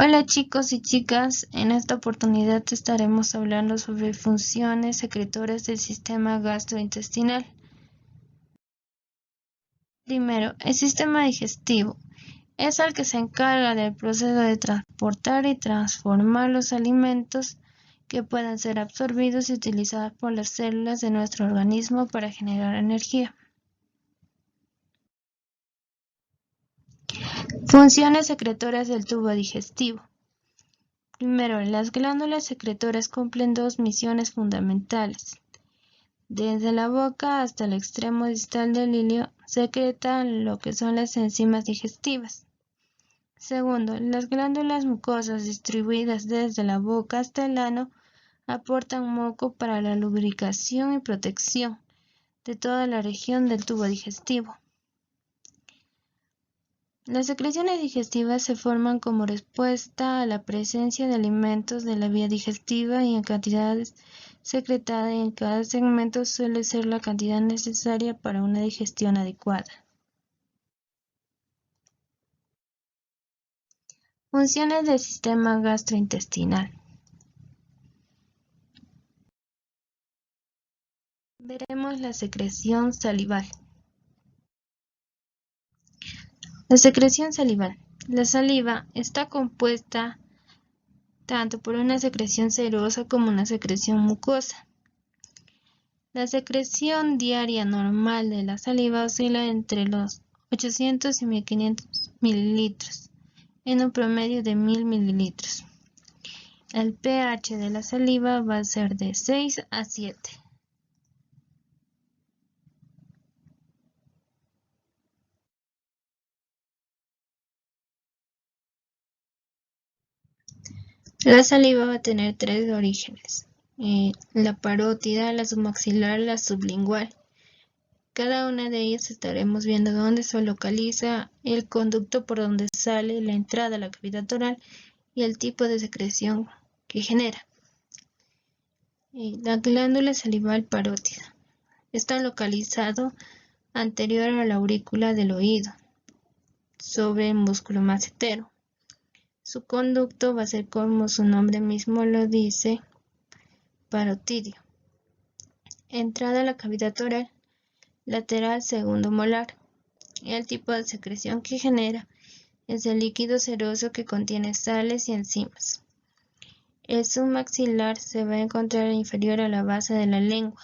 Hola chicos y chicas, en esta oportunidad estaremos hablando sobre funciones secretorias del sistema gastrointestinal. Primero, el sistema digestivo es el que se encarga del proceso de transportar y transformar los alimentos que puedan ser absorbidos y utilizados por las células de nuestro organismo para generar energía. Funciones secretorias del tubo digestivo. Primero, las glándulas secretorias cumplen dos misiones fundamentales. Desde la boca hasta el extremo distal del hilio secretan lo que son las enzimas digestivas. Segundo, las glándulas mucosas distribuidas desde la boca hasta el ano aportan moco para la lubricación y protección de toda la región del tubo digestivo. Las secreciones digestivas se forman como respuesta a la presencia de alimentos de la vía digestiva y en cantidades secretada y en cada segmento suele ser la cantidad necesaria para una digestión adecuada. Funciones del sistema gastrointestinal. Veremos la secreción salival. La secreción salival. La saliva está compuesta tanto por una secreción serosa como una secreción mucosa. La secreción diaria normal de la saliva oscila entre los 800 y 1500 mililitros, en un promedio de 1000 mililitros. El pH de la saliva va a ser de 6 a 7. La saliva va a tener tres orígenes: la parótida, la submaxilar, la sublingual. Cada una de ellas estaremos viendo dónde se localiza el conducto por donde sale la entrada a la cavidad oral y el tipo de secreción que genera. La glándula salival parótida está localizado anterior a la aurícula del oído, sobre el músculo macetero. Su conducto va a ser, como su nombre mismo lo dice, parotidio. Entrada a la cavidad oral, lateral segundo molar. El tipo de secreción que genera es el líquido seroso que contiene sales y enzimas. El submaxilar se va a encontrar inferior a la base de la lengua.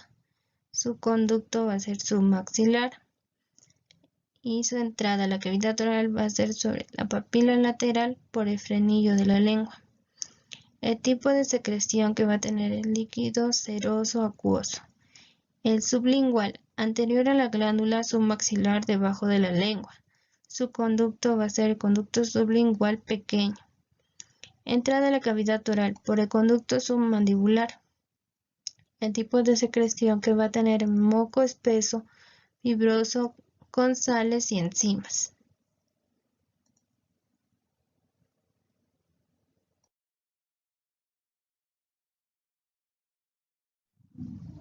Su conducto va a ser submaxilar y su entrada a la cavidad oral va a ser sobre la papila lateral por el frenillo de la lengua. El tipo de secreción que va a tener el líquido seroso acuoso. El sublingual, anterior a la glándula submaxilar debajo de la lengua. Su conducto va a ser el conducto sublingual pequeño. Entrada a la cavidad oral por el conducto submandibular. El tipo de secreción que va a tener moco espeso, fibroso, con sales y enzimas.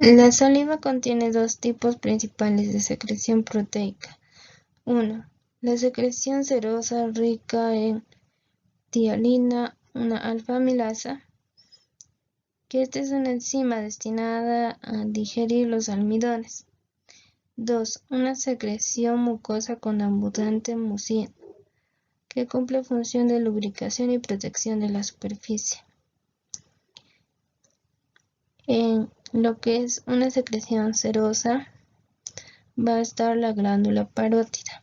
La saliva contiene dos tipos principales de secreción proteica. 1. La secreción serosa rica en tialina, una alfa-amilasa, que esta es una enzima destinada a digerir los almidones. 2. Una secreción mucosa con abundante mucina, que cumple función de lubricación y protección de la superficie. En lo que es una secreción serosa va a estar la glándula parótida,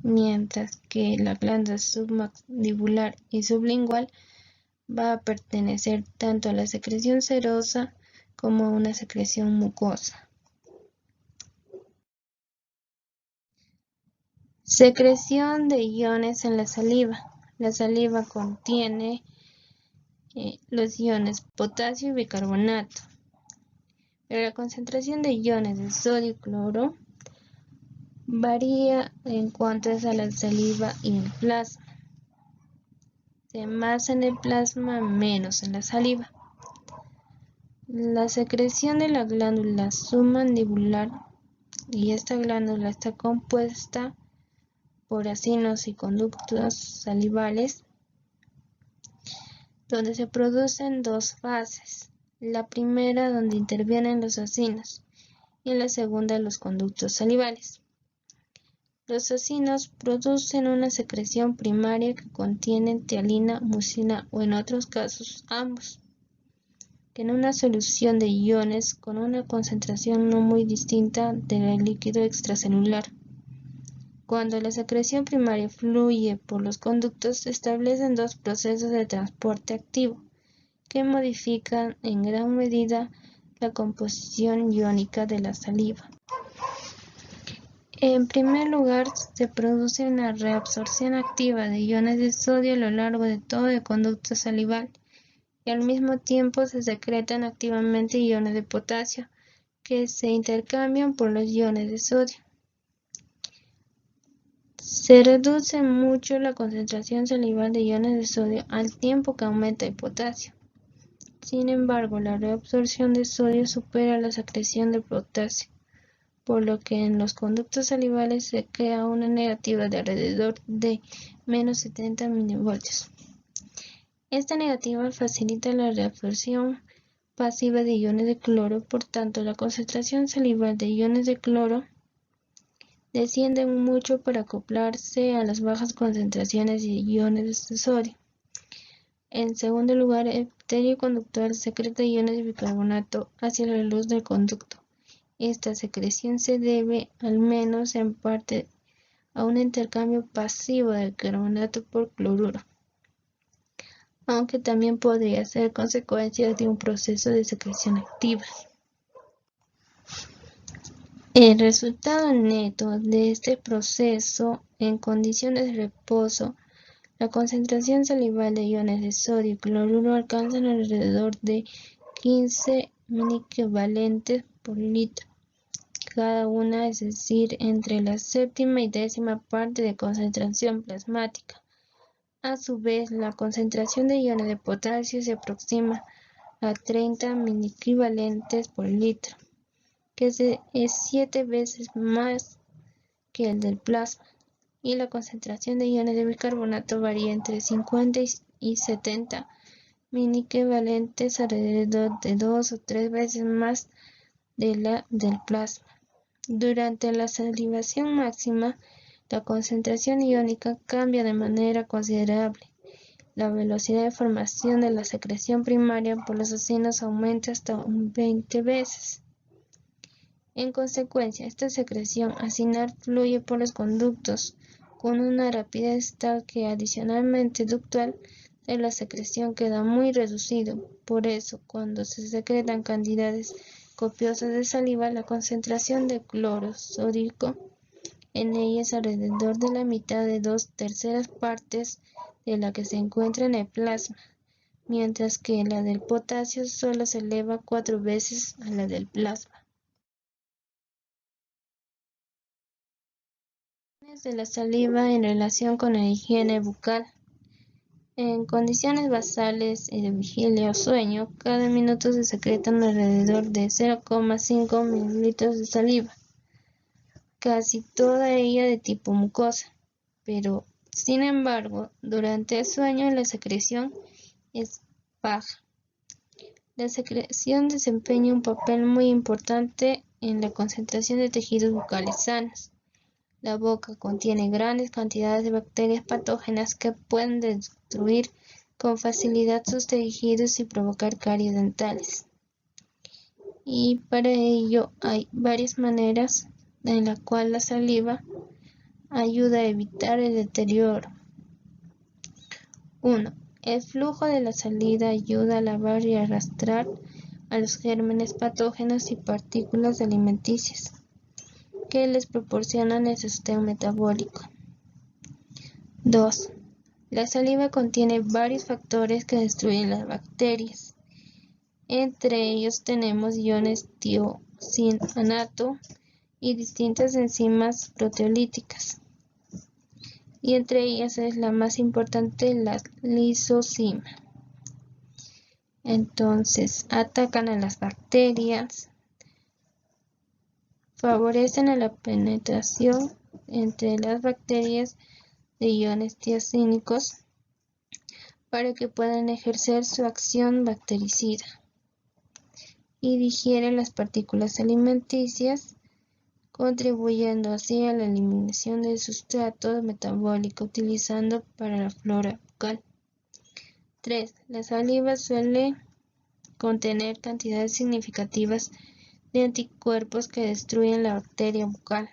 mientras que la glándula submandibular y sublingual va a pertenecer tanto a la secreción serosa como a una secreción mucosa. Secreción de iones en la saliva. La saliva contiene los iones potasio y bicarbonato. Pero la concentración de iones de sodio y cloro varía en cuanto es a la saliva y el plasma. Más en el plasma, menos en la saliva. La secreción de la glándula submandibular, y esta glándula está compuesta por acinos y conductos salivales, donde se producen dos fases. La primera donde intervienen los acinos y en la segunda los conductos salivales. Los acinos producen una secreción primaria que contiene tialina, mucina o en otros casos ambos, que en una solución de iones con una concentración no muy distinta del líquido extracelular. Cuando la secreción primaria fluye por los conductos, se establecen dos procesos de transporte activo que modifican en gran medida la composición iónica de la saliva. En primer lugar, se produce una reabsorción activa de iones de sodio a lo largo de todo el conducto salival y al mismo tiempo se secretan activamente iones de potasio que se intercambian por los iones de sodio. Se reduce mucho la concentración salival de iones de sodio al tiempo que aumenta el potasio. Sin embargo, la reabsorción de sodio supera la secreción de potasio, por lo que en los conductos salivales se crea una negativa de alrededor de menos 70 milivoltios. Esta negativa facilita la reabsorción pasiva de iones de cloro, por tanto la concentración salival de iones de cloro desciende mucho para acoplarse a las bajas concentraciones de iones de sodio. En segundo lugar, el epitelio conductual secreta iones de bicarbonato hacia la luz del conducto. Esta secreción se debe, al menos en parte, a un intercambio pasivo del carbonato por cloruro, aunque también podría ser consecuencia de un proceso de secreción activa. El resultado neto de este proceso, en condiciones de reposo, la concentración salival de iones de sodio y cloruro alcanzan alrededor de 15 mini-equivalentes por litro cada una, es decir, entre la séptima y décima parte de concentración plasmática. A su vez, la concentración de iones de potasio se aproxima a 30 mini-equivalentes por litro, que es 7 veces más que el del plasma, y la concentración de iones de bicarbonato varía entre 50 y 70 mini-equivalentes, alrededor de 2 o 3 veces más de la del plasma. Durante la salivación máxima, la concentración iónica cambia de manera considerable. La velocidad de formación de la secreción primaria por los acinos aumenta hasta 20 veces. En consecuencia, esta secreción acinar fluye por los conductos con una rapidez tal que adicionalmente ductal de la secreción queda muy reducido. Por eso, cuando se secretan cantidades copiosas de saliva, la concentración de cloro sódico en ella es alrededor de la mitad de 2/3 partes de la que se encuentra en el plasma, mientras que la del potasio solo se eleva 4 veces a la del plasma. De la saliva en relación con la higiene bucal. En condiciones basales y de vigilia o sueño, cada minuto se secretan alrededor de 0,5 mililitros de saliva, casi toda ella de tipo mucosa, pero, sin embargo, durante el sueño la secreción es baja. La secreción desempeña un papel muy importante en la concentración de tejidos bucales sanos. La boca contiene grandes cantidades de bacterias patógenas que pueden destruir con facilidad sus tejidos y provocar caries dentales. Y para ello hay varias maneras en las cuales la saliva ayuda a evitar el deterioro. 1. El flujo de la saliva ayuda a lavar y arrastrar a los gérmenes patógenos y partículas alimenticias que les proporcionan el sostén metabólico. 2. La saliva contiene varios factores que destruyen las bacterias. Entre ellos tenemos iones tiocinato y distintas enzimas proteolíticas. Y entre ellas es la más importante, la lisozima. Entonces, atacan a las bacterias, favorecen a la penetración entre las bacterias de iones tiocínicos, para que puedan ejercer su acción bactericida y digiere las partículas alimenticias, contribuyendo así a la eliminación del sustrato metabólico utilizando para la flora bucal. 3. La saliva suele contener cantidades significativas de anticuerpos que destruyen la bacteria bucal,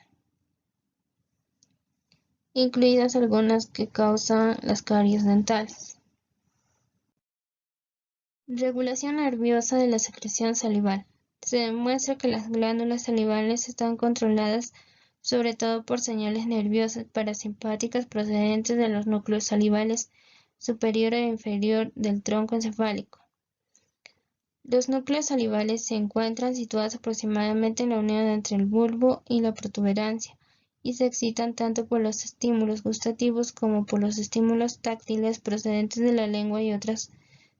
incluidas algunas que causan las caries dentales. Regulación nerviosa de la secreción salival. Se demuestra que las glándulas salivales están controladas sobre todo por señales nerviosas parasimpáticas procedentes de los núcleos salivales superior e inferior del tronco encefálico. Los núcleos salivales se encuentran situados aproximadamente en la unión entre el bulbo y la protuberancia y se excitan tanto por los estímulos gustativos como por los estímulos táctiles procedentes de la lengua y otras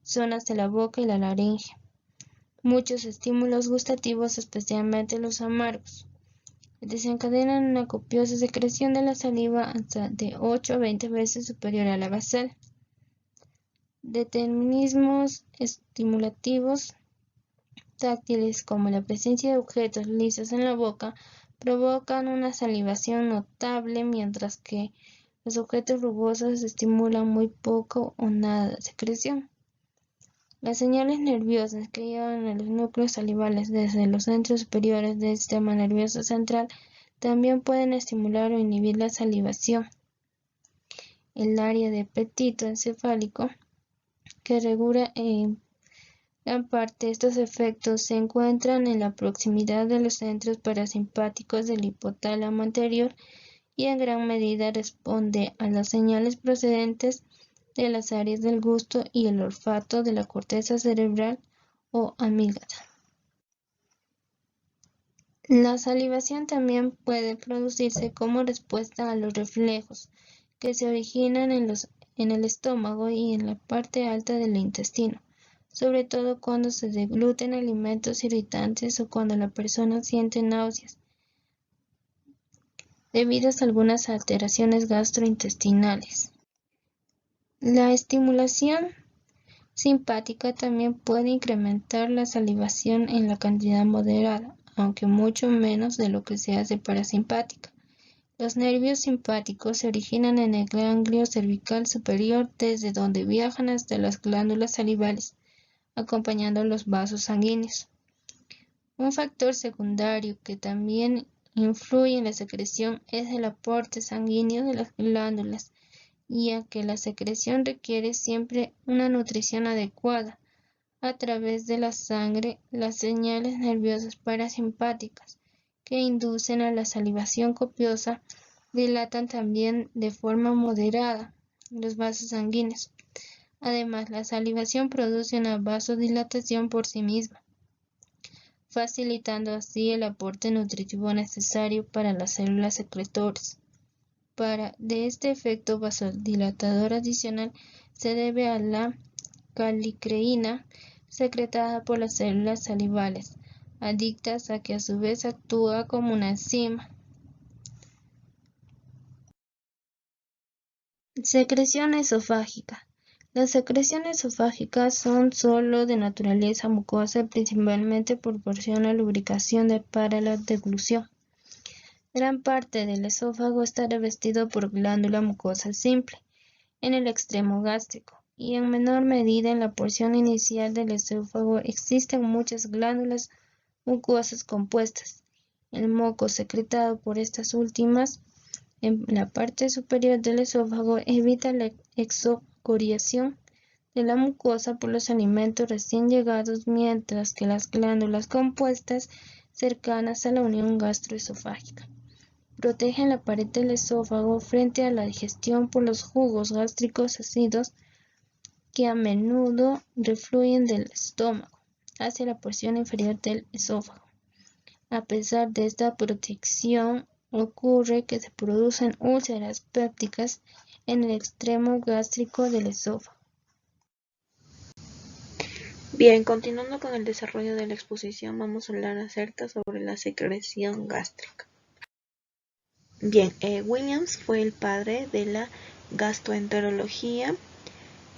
zonas de la boca y la laringe. Muchos estímulos gustativos, especialmente los amargos, desencadenan una copiosa secreción de la saliva hasta de 8 a 20 veces superior a la basal. Determinismos estimulativos táctiles, como la presencia de objetos lisos en la boca, provocan una salivación notable, mientras que los objetos rugosos estimulan muy poco o nada de secreción. Las señales nerviosas que llevan a los núcleos salivales desde los centros superiores del sistema nervioso central también pueden estimular o inhibir la salivación. El área de apetito encefálico, que regula en gran parte estos efectos, se encuentran en la proximidad de los centros parasimpáticos del hipotálamo anterior y en gran medida responde a las señales procedentes de las áreas del gusto y el olfato de la corteza cerebral o amígdala. La salivación también puede producirse como respuesta a los reflejos que se originan en el estómago y en la parte alta del intestino, sobre todo cuando se degluten alimentos irritantes o cuando la persona siente náuseas, debidas a algunas alteraciones gastrointestinales. La estimulación simpática también puede incrementar la salivación en la cantidad moderada, aunque mucho menos de lo que se hace parasimpática. Los nervios simpáticos se originan en el ganglio cervical superior, desde donde viajan hasta las glándulas salivales, acompañando los vasos sanguíneos. Un factor secundario que también influye en la secreción es el aporte sanguíneo de las glándulas, ya que la secreción requiere siempre una nutrición adecuada. A través de la sangre, las señales nerviosas parasimpáticas que inducen a la salivación copiosa dilatan también de forma moderada los vasos sanguíneos. Además, la salivación produce una vasodilatación por sí misma, facilitando así el aporte nutritivo necesario para las células secretoras. De este efecto vasodilatador adicional se debe a la calicreína secretada por las células salivales, adictas a que a su vez actúa como una enzima. Secreción esofágica. Las secreciones esofágicas son solo de naturaleza mucosa y principalmente proporcionan lubricación para la deglución. Gran parte del esófago está revestido por glándula mucosa simple, en el extremo gástrico, y en menor medida en la porción inicial del esófago existen muchas glándulas mucosas compuestas. El moco secretado por estas últimas en la parte superior del esófago evita la excoriación de la mucosa por los alimentos recién llegados, mientras que las glándulas compuestas cercanas a la unión gastroesofágica protegen la pared del esófago frente a la digestión por los jugos gástricos ácidos que a menudo refluyen del estómago hacia la porción inferior del esófago. A pesar de esta protección, ocurre que se producen úlceras pépticas en el extremo gástrico del esófago. Bien, continuando con el desarrollo de la exposición, vamos a hablar acerca sobre la secreción gástrica. Bien, Williams fue el padre de la gastroenterología.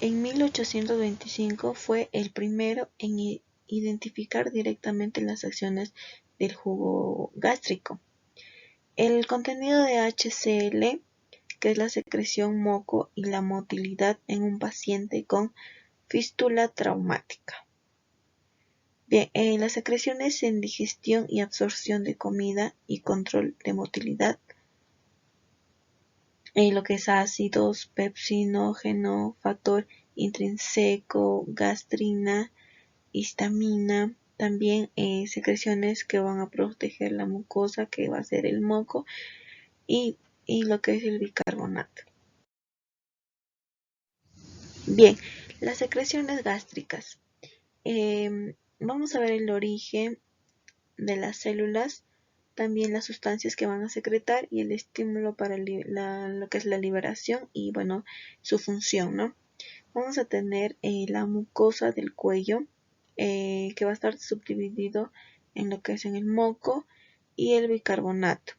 En 1825 fue el primero en identificar directamente las acciones del jugo gástrico. El contenido de HCl, que es la secreción moco, y la motilidad en un paciente con fístula traumática. Bien, las secreciones en digestión y absorción de comida y control de motilidad, lo que es ácidos, pepsinógeno, factor intrínseco, gastrina, histamina, también secreciones que van a proteger la mucosa, que va a ser el moco, y lo que es el bicarbonato. Bien, las secreciones gástricas. Vamos a ver el origen de las células, también las sustancias que van a secretar y el estímulo para lo que es la liberación y bueno, su función, ¿no? Vamos a tener la mucosa del cuello, que va a estar subdividido en lo que es en el moco y el bicarbonato.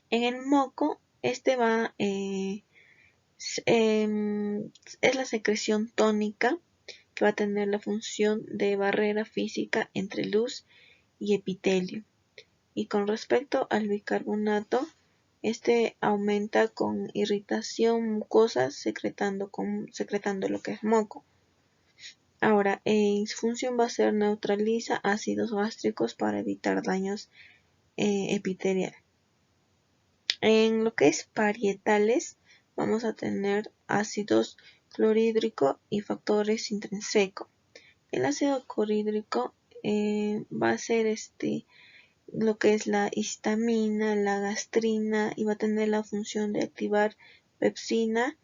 En el moco, este es la secreción tónica, que va a tener la función de barrera física entre luz y epitelio. Y con respecto al bicarbonato, este aumenta con irritación mucosa secretando lo que es moco. Ahora, su función va a ser neutraliza ácidos gástricos para evitar daños epiteliales. En lo que es parietales, vamos a tener ácidos clorhídrico y factores intrínsecos. El ácido clorhídrico va a ser lo que es la histamina, la gastrina, y va a tener la función de activar pepsina,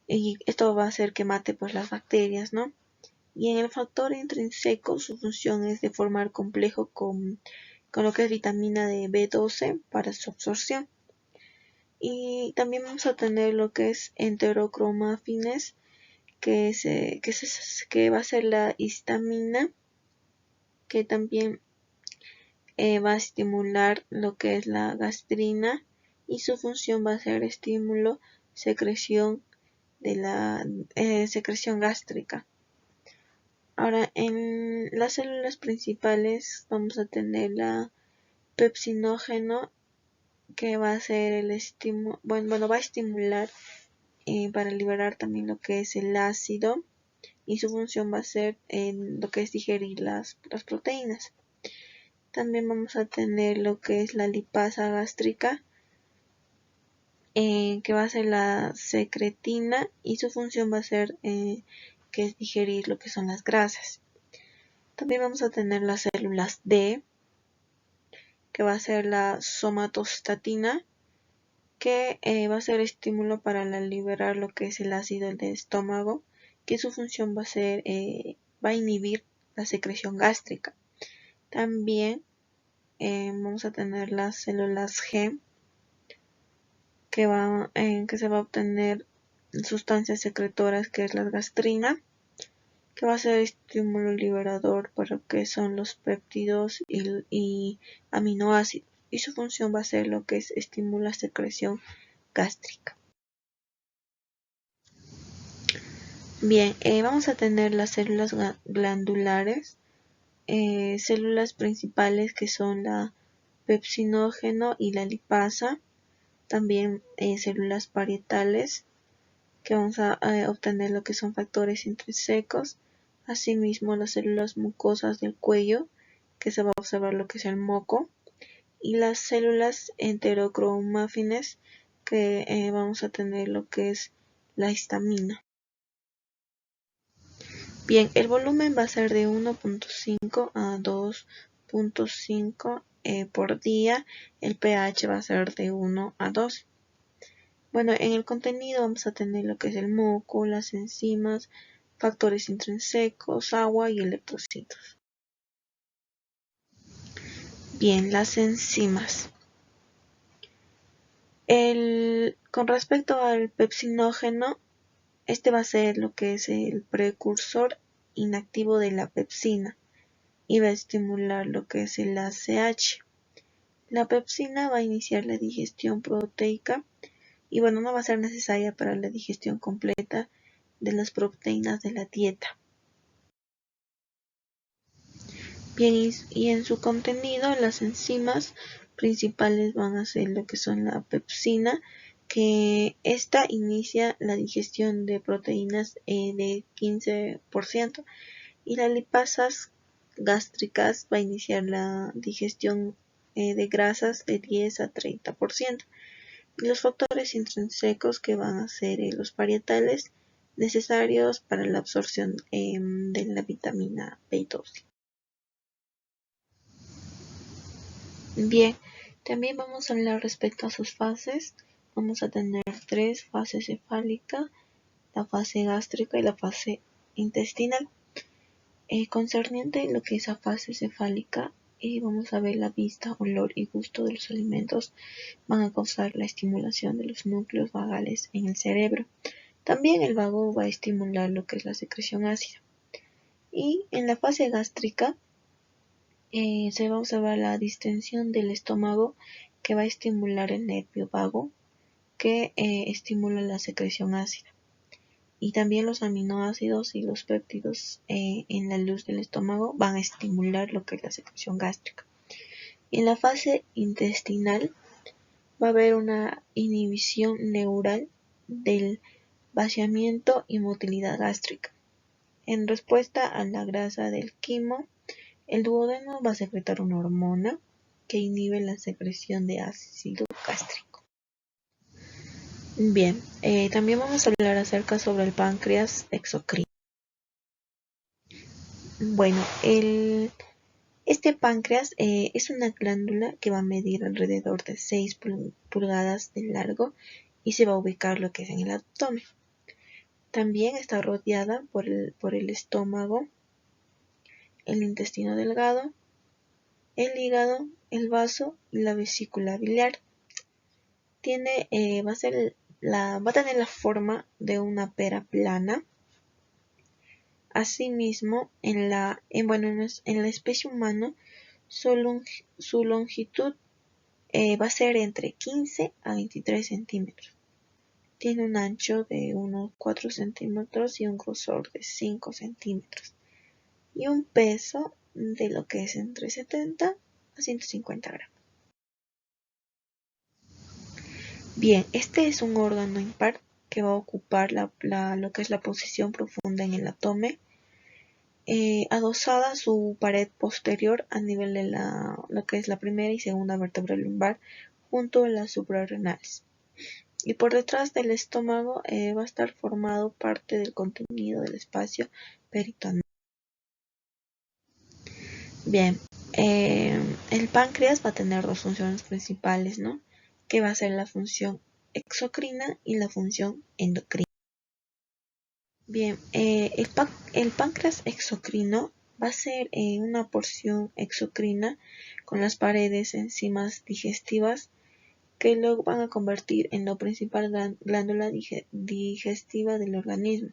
y esto va a hacer que mate pues las bacterias, ¿no? Y en el factor intrínseco, su función es de formar complejo con lo que es vitamina de B12 para su absorción. Y también vamos a tener lo que es enterocromafines, que va a ser la histamina, que también va a estimular lo que es la gastrina, y su función va a ser estímulo secreción de la secreción gástrica. Ahora, en las células principales vamos a tener la pepsinógeno, que va a ser el estímulo, va a estimular para liberar también lo que es el ácido, y su función va a ser lo que es digerir las proteínas. También vamos a tener lo que es la lipasa gástrica, que va a ser la secretina, y su función va a ser que es digerir lo que son las grasas. También vamos a tener las células D, que va a ser la somatostatina, que va a ser estímulo para liberar lo que es el ácido del estómago, que su función va a inhibir la secreción gástrica. También vamos a tener las células G, que se va a obtener sustancias secretoras, que es la gastrina, que va a ser estímulo liberador para lo que son los péptidos y aminoácidos, y su función va a ser lo que es estimular secreción gástrica. Bien, vamos a tener las células glandulares, células principales que son la pepsinógeno y la lipasa, también células parietales, que vamos a obtener lo que son factores intrínsecos, asimismo las células mucosas del cuello, que se va a observar lo que es el moco, y las células enterocromafines, que vamos a tener lo que es la histamina. Bien, el volumen va a ser de 1.5 a 2.5 por día, el pH va a ser de 1 a 2. Bueno, en el contenido vamos a tener lo que es el moco, las enzimas, factores intrínsecos, agua y electrocitos. Bien, las enzimas. Con respecto al pepsinógeno, este va a ser lo que es el precursor inactivo de la pepsina y va a estimular lo que es el ACH. La pepsina va a iniciar la digestión proteica y bueno, no va a ser necesaria para la digestión completa, de las proteínas de la dieta. Bien, y en su contenido las enzimas principales van a ser lo que son la pepsina, que esta inicia la digestión de proteínas de 15%, y las lipasas gástricas va a iniciar la digestión de grasas de 10 a 30%. Y los factores intrínsecos que van a ser los parietales necesarios para la absorción de la vitamina B12. Bien, también vamos a hablar respecto a sus fases. Vamos a tener 3 fases cefálica, la fase gástrica y la fase intestinal. Concerniente lo que es la fase cefálica, vamos a ver la vista, olor y gusto de los alimentos van a causar la estimulación de los núcleos vagales en el cerebro. También el vago va a estimular lo que es la secreción ácida. Y en la fase gástrica se va a observar la distensión del estómago, que va a estimular el nervio vago, que estimula la secreción ácida. Y también los aminoácidos y los péptidos en la luz del estómago van a estimular lo que es la secreción gástrica. En la fase intestinal va a haber una inhibición neural del vaciamiento y motilidad gástrica. En respuesta a la grasa del quimo, el duodeno va a secretar una hormona que inhibe la secreción de ácido gástrico. Bien, también vamos a hablar acerca sobre el páncreas exocrino. Bueno, este páncreas es una glándula que va a medir alrededor de 6 pulgadas de largo y se va a ubicar lo que es en el abdomen. También está rodeada por el estómago, el intestino delgado, el hígado, el vaso y la vesícula biliar. Va a tener la forma de una pera plana. Asimismo, en la especie humana, su longitud va a ser entre 15 a 23 centímetros. Tiene un ancho de unos 4 centímetros y un grosor de 5 centímetros. Y un peso de lo que es entre 70 a 150 gramos. Bien, este es un órgano impar que va a ocupar lo que es la posición profunda en el abdomen, adosada su pared posterior a nivel de lo que es la primera y segunda vértebra lumbar, junto a las suprarrenales. Y por detrás del estómago va a estar formado parte del contenido del espacio peritoneal. Bien, el páncreas va a tener dos funciones principales, ¿no? Que va a ser la función exocrina y la función endocrina. Bien, el páncreas exocrino va a ser una porción exocrina con las paredes enzimas digestivas que lo van a convertir en la principal glándula digestiva del organismo.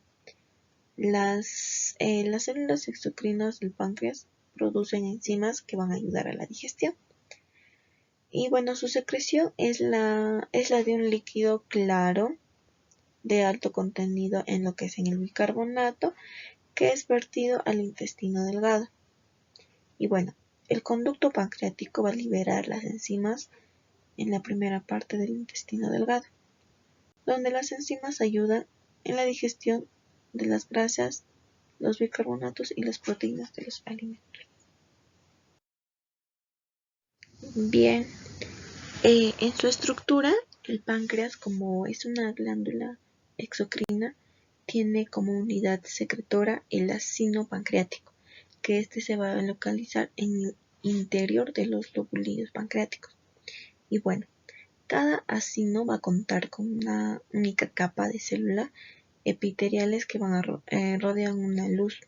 Las células exocrinas del páncreas producen enzimas que van a ayudar a la digestión. Y bueno, su secreción es la de un líquido claro de alto contenido en lo que es en el bicarbonato, que es vertido al intestino delgado. Y bueno, el conducto pancreático va a liberar las enzimas en la primera parte del intestino delgado, donde las enzimas ayudan en la digestión de las grasas, los bicarbonatos y las proteínas de los alimentos. Bien, en su estructura, el páncreas, como es una glándula exocrina, tiene como unidad secretora el acino pancreático, que este se va a localizar en el interior de los lóbulos pancreáticos. Y bueno, cada acino va a contar con una única capa de células epiteliales que van a rodean una luz,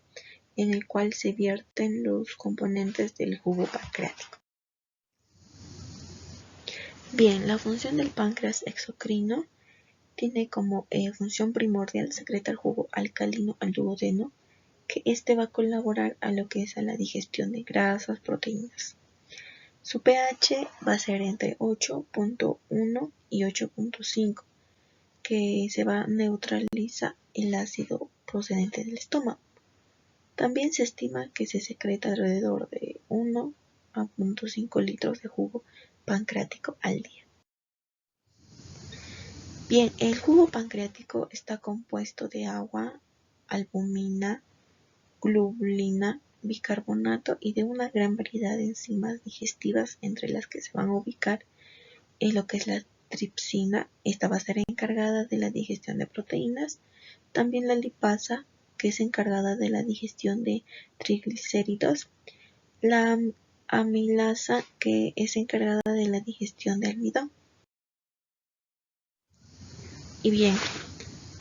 en el cual se vierten los componentes del jugo pancreático. Bien, la función del páncreas exocrino tiene como función primordial secretar jugo alcalino al duodeno, que este va a colaborar a lo que es a la digestión de grasas, proteínas. Su pH va a ser entre 8.1 y 8.5, que se va a neutralizar el ácido procedente del estómago. También se estima que se secreta alrededor de 1 a 0.5 litros de jugo pancreático al día. Bien, el jugo pancreático está compuesto de agua, albúmina, glubulina, bicarbonato y de una gran variedad de enzimas digestivas, entre las que se van a ubicar lo que es la tripsina. Esta va a ser encargada de la digestión de proteínas. También la lipasa, que es encargada de la digestión de triglicéridos. La amilasa, que es encargada de la digestión de almidón. Y bien,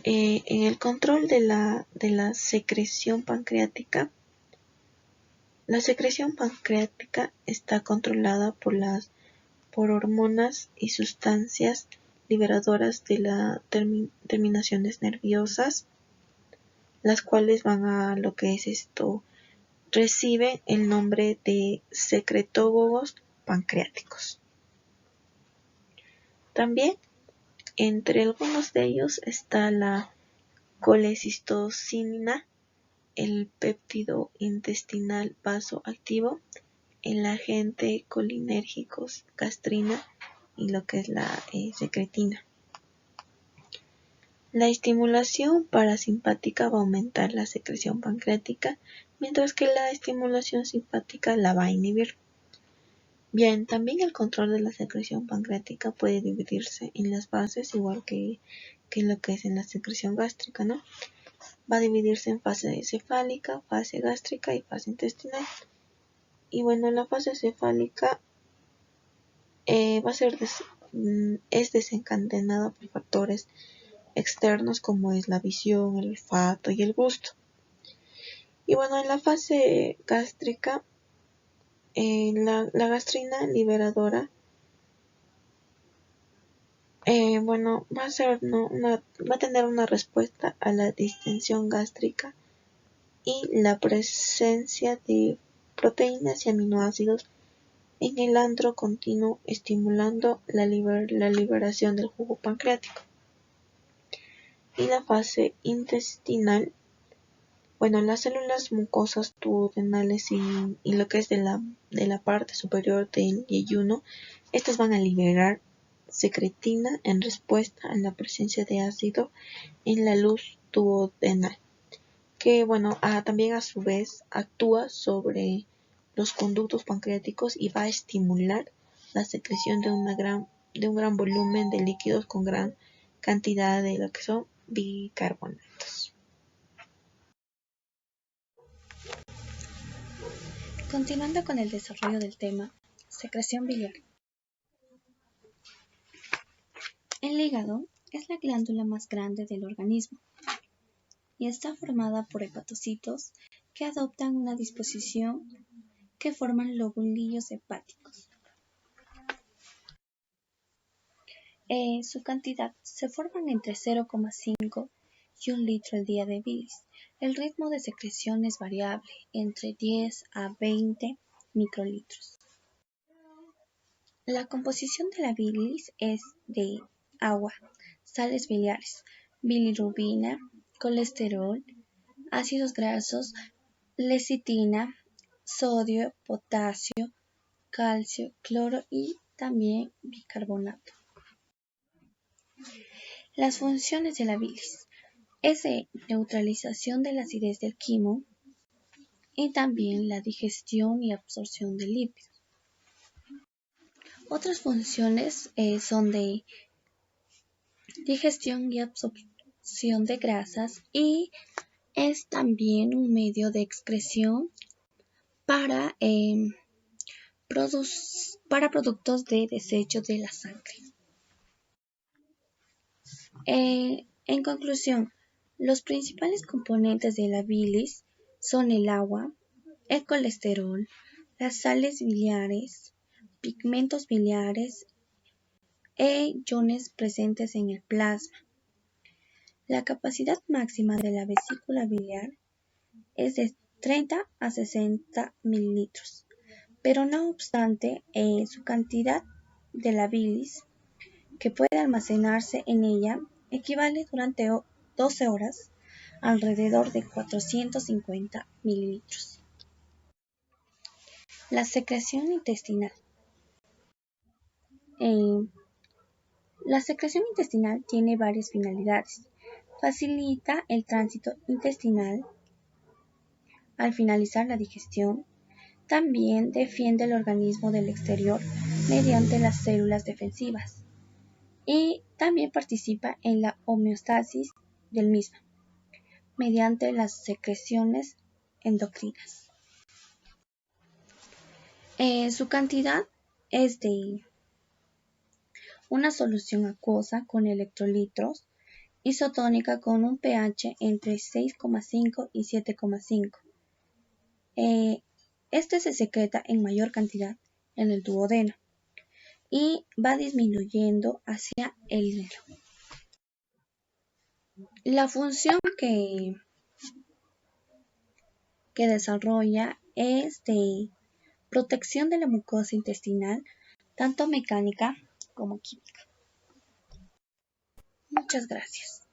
en el control de la secreción pancreática, la secreción pancreática está controlada por hormonas y sustancias liberadoras de las terminaciones nerviosas, las cuales van a lo que es esto, reciben el nombre de secretógogos pancreáticos. También entre algunos de ellos está la colecistocinina, el péptido intestinal vasoactivo, el agente colinérgico gastrina y lo que es la secretina. La estimulación parasimpática va a aumentar la secreción pancreática, mientras que la estimulación simpática la va a inhibir. Bien, también el control de la secreción pancreática puede dividirse en las fases, igual que lo que es en la secreción gástrica, ¿no? Va a dividirse en fase cefálica, fase gástrica y fase intestinal. Y bueno, la fase cefálica va a ser es desencadenada por factores externos como es la visión, el olfato y el gusto. Y bueno, en la fase gástrica, la gastrina liberadora va a tener una respuesta a la distensión gástrica y la presencia de proteínas y aminoácidos en el antro continuo, estimulando la liberación del jugo pancreático. Y la fase intestinal, las células mucosas duodenales y lo que es de la parte superior del yeyuno, estas van a liberar secretina en respuesta a la presencia de ácido en la luz duodenal, que también a su vez actúa sobre los conductos pancreáticos y va a estimular la secreción de un gran volumen de líquidos con gran cantidad de lo que son bicarbonatos. Continuando con el desarrollo del tema, secreción biliar. El hígado es la glándula más grande del organismo y está formada por hepatocitos que adoptan una disposición que forman lobulillos hepáticos. Su cantidad se forman entre 0,5 y 1 litro al día de bilis. El ritmo de secreción es variable, entre 10 a 20 microlitros. La composición de la bilis es de agua, sales biliares, bilirrubina, colesterol, ácidos grasos, lecitina, sodio, potasio, calcio, cloro y también bicarbonato. Las funciones de la bilis es de neutralización de la acidez del quimo y también la digestión y absorción de lípidos. Otras funciones son de digestión y absorción de grasas y es también un medio de excreción para productos de desecho de la sangre. En conclusión, los principales componentes de la bilis son el agua, el colesterol, las sales biliares, pigmentos biliares e iones presentes en el plasma. La capacidad máxima de la vesícula biliar es de 30 a 60 mililitros, pero no obstante, su cantidad de la bilis que puede almacenarse en ella equivale durante 12 horas alrededor de 450 mililitros. La secreción intestinal. La secreción intestinal tiene varias finalidades. Facilita el tránsito intestinal al finalizar la digestión. También defiende el organismo del exterior mediante las células defensivas. Y también participa en la homeostasis del mismo mediante las secreciones endocrinas. Su cantidad es de una solución acuosa con electrolitos, isotónica con un pH entre 6,5 y 7,5. Este se secreta en mayor cantidad en el duodeno y va disminuyendo hacia el hígado. La función que desarrolla es de protección de la mucosa intestinal, tanto mecánica como química. Muchas gracias.